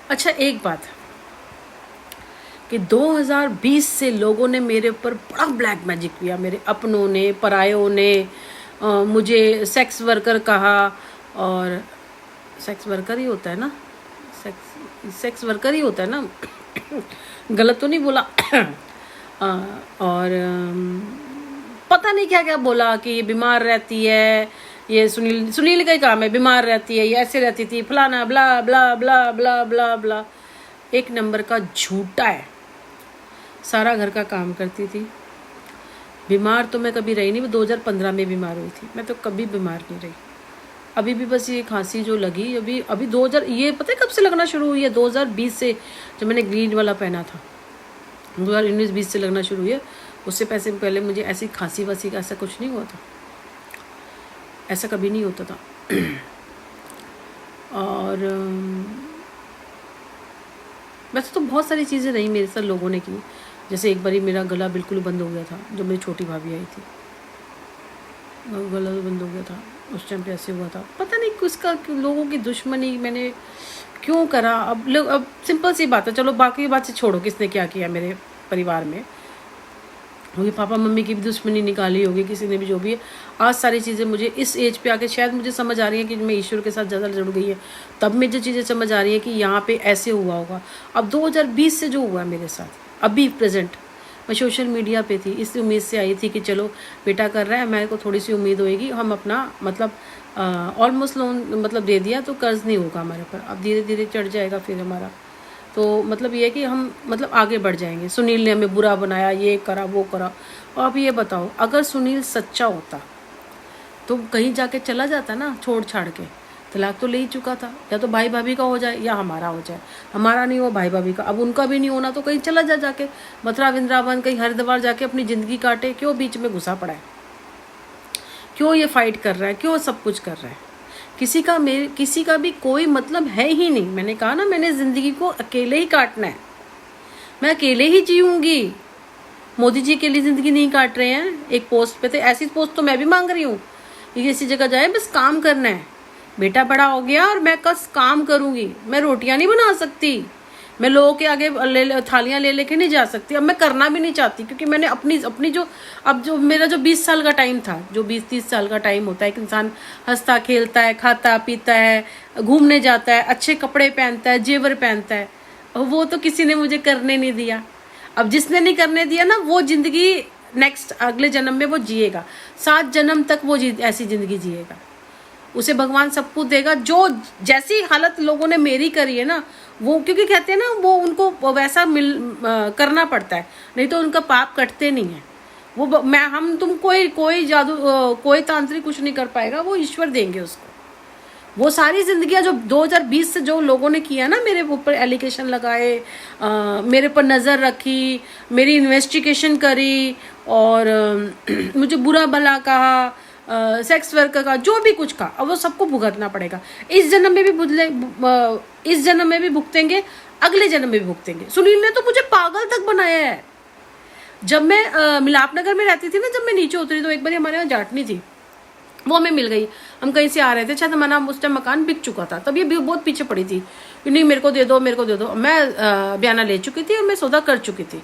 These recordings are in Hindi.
अच्छा एक बात कि 2020 से लोगों ने मेरे ऊपर बड़ा ब्लैक मैजिक किया, मेरे अपनों ने, परायों ने मुझे सेक्स वर्कर कहा। और सेक्स वर्कर ही होता है ना, सेक्स वर्कर ही होता है ना, गलत तो नहीं बोला। और पता नहीं क्या क्या बोला कि ये बीमार रहती है, ये सुनील का ही काम है, बीमार रहती है, ये ऐसे रहती थी, फलाना ब्ला ब्ला ब्ला ब्ला ब्ला ब्ला। एक नंबर का झूठा है। सारा घर का काम करती थी। बीमार तो मैं कभी रही नहीं, मैं 2015 में बीमार हुई थी, मैं तो कभी बीमार नहीं रही। अभी भी बस ये खांसी जो लगी, अभी 2000, ये पता है कब से लगना शुरू हुई है? 2020 से, जब मैंने ग्रीन वाला पहना था, 2019-20 से लगना शुरू हुई है। उससे पहले मुझे ऐसी खांसी वासी का ऐसा कुछ नहीं हुआ था, ऐसा कभी नहीं होता था। और वैसे तो बहुत सारी चीज़ें रही मेरे साथ लोगों ने की। जैसे एक बारी मेरा गला बिल्कुल बंद हो गया था, जब मेरी छोटी भाभी आई थी, गला बंद हो गया था। उस टाइम पे ऐसे हुआ था, पता नहीं किसका, लोगों की दुश्मनी मैंने क्यों करा। अब सिंपल सी बात है, चलो बाकी बात से छोड़ो, किसने क्या किया मेरे परिवार में, होगी पापा मम्मी की भी दुश्मनी निकाली होगी किसी ने भी, जो भी है। आज सारी चीज़ें मुझे इस एज पे आके शायद मुझे समझ आ रही है कि मैं ईश्वर के साथ ज़्यादा जुड़ गई है, तब मुझे चीज़ें समझ आ रही है कि यहाँ पे ऐसे हुआ होगा। अब 2020 से जो हुआ मेरे साथ, अभी प्रेजेंट, मैं सोशल मीडिया पे थी, इस उम्मीद से आई थी कि चलो बेटा कर रहा है, मेरे को थोड़ी सी उम्मीद होएगी, हम अपना मतलब ऑलमोस्ट लोन मतलब दे दिया तो कर्ज नहीं होगा हमारे ऊपर, अब धीरे धीरे चढ़ जाएगा फिर हमारा। तो मतलब ये है कि हम मतलब आगे बढ़ जाएंगे। सुनील ने हमें बुरा बनाया, ये करा वो करा। और अब ये बताओ, अगर सुनील सच्चा होता तो कहीं जाके चला जाता ना, छोड़ छाड़ के। तलाक तो ले ही चुका था, या तो भाई भाभी का हो जाए या हमारा हो जाए, हमारा नहीं हो भाई भाभी का। अब उनका भी नहीं होना तो कहीं चला जा, जाके मथुरा वृंदावन कहीं हरिद्वार जाके अपनी ज़िंदगी काटे। क्यों बीच में घुसा पड़ा है, क्यों ये फाइट कर रहा है, क्यों सब कुछ कर रहा है? किसी का भी कोई मतलब है ही नहीं। मैंने कहा ना, मैंने ज़िंदगी को अकेले ही काटना है, मैं अकेले ही जीऊँगी। मोदी जी के लिए ज़िंदगी नहीं काट रहे हैं। एक पोस्ट पे थे, ऐसी पोस्ट तो मैं भी मांग रही हूँ, ये किसी जगह जाए, बस काम करना है। बेटा बड़ा हो गया और मैं बस काम करूँगी, मैं रोटियाँ नहीं बना सकती, मैं लोगों के आगे थालियाँ ले लेके नहीं जा सकती। अब मैं करना भी नहीं चाहती, क्योंकि मैंने अपनी जो अब जो मेरा जो 20 साल का टाइम था, जो 20-30 साल का टाइम होता है, एक इंसान हंसता खेलता है, खाता पीता है, घूमने जाता है, अच्छे कपड़े पहनता है, जेवर पहनता है, वो तो किसी ने मुझे करने नहीं दिया। अब जिसने नहीं करने दिया ना, वो जिंदगी नेक्स्ट अगले जन्म में वो जिएगा, 7 जन्म तक वो ऐसी जिंदगी जिएगा। उसे भगवान सब कुछ देगा। जो जैसी हालत लोगों ने मेरी करी है ना, वो क्योंकि कहते हैं ना, वो उनको वैसा करना पड़ता है, नहीं तो उनका पाप कटते नहीं है। वो हम तुम कोई जादू कोई तांत्रिक कुछ नहीं कर पाएगा, वो ईश्वर देंगे उसको। वो सारी जिंदगियां जो 2020 से जो लोगों ने किया ना, मेरे ऊपर एलिगेशन लगाए, मेरे पर नज़र रखी, मेरी इन्वेस्टिगेशन करी, और मुझे बुरा भला कहा, सेक्स वर्कर का जो भी कुछ कहा, अब वो सबको भुगतना पड़ेगा। इस जन्म में भी इस जन्म में भी भुगतेंगे, अगले जन्म में भी भुगतेंगे। सुनील ने तो मुझे पागल तक बनाया है। जब मैं मिलाप नगर में रहती थी ना, जब मैं नीचे उतरी तो एक बार हमारे यहाँ जाटनी थी, वो हमें मिल गई। हम कहीं से आ रहे थे, शायद हमारा उस टाइम मकान बिक चुका था, तब ये बहुत पीछे पड़ी थी कि नहीं मेरे को दे दो, मेरे को दे दो। मैं बयाना ले चुकी थी और मैं सौदा कर चुकी थी।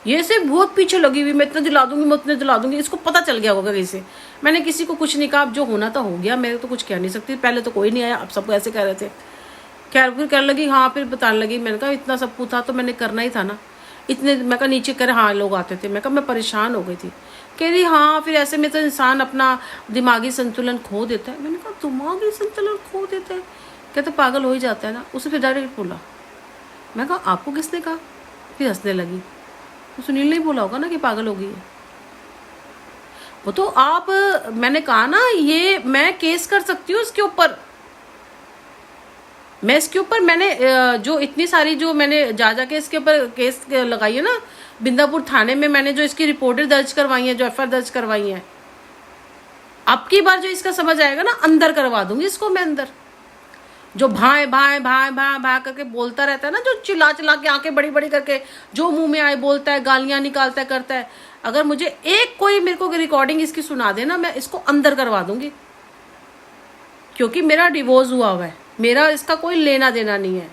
ये से बहुत पीछे लगी हुई, मैं इतना दिला दूंगी, मैं उतने दिला दूंगी। इसको पता चल गया होगा कहीं से। मैंने किसी को कुछ नहीं कहा, अब जो होना था हो गया, मैं तो कुछ कह नहीं सकती। पहले तो कोई नहीं आया, अब सबको ऐसे कह रहे थे। खैर फिर कहने लगी, हाँ फिर बताने लगी। मैंने कहा इतना सब कुछ था तो मैंने करना ही था ना, इतने। मैं कहा नीचे कर, हाँ लोग आते थे। मैं कहा मैं परेशान हो गई थी। कह रही हाँ फिर ऐसे में तो इंसान अपना दिमागी संतुलन खो देता है। मैंने कहा दिमागी संतुलन खो देता है? कहते पागल हो ही जाता है ना। उसे फिर डायरेक्ट बोला। मैं कहा आपको किसने कहा? फिर हंसने लगी। तो सुनील ने ही बोला होगा ना कि पागल हो गई है वो। तो आप, मैंने कहा ना, ये मैं केस कर सकती हूँ इसके ऊपर। मैं इसके ऊपर मैंने जो इतनी सारी जो मैंने जा के इसके ऊपर केस लगाई है ना, बिंदापुर थाने में मैंने जो इसकी रिपोर्टें दर्ज करवाई हैं, जो एफआईआर दर्ज करवाई हैं, अब की बार जो इसका समझ आएगा ना, अंदर करवा दूंगी इसको मैं अंदर। जो भाई भाई भाई भाई भाई करके बोलता रहता है ना, जो चिल्ला चिल्ला के आंखें बड़ी बड़ी करके जो मुंह में आए बोलता है, गालियां निकालता है, करता है, अगर मुझे एक कोई मेरे को रिकॉर्डिंग इसकी सुना दे ना, मैं इसको अंदर करवा दूंगी। क्योंकि मेरा डिवोर्स हुआ है, मेरा इसका कोई लेना देना नहीं है।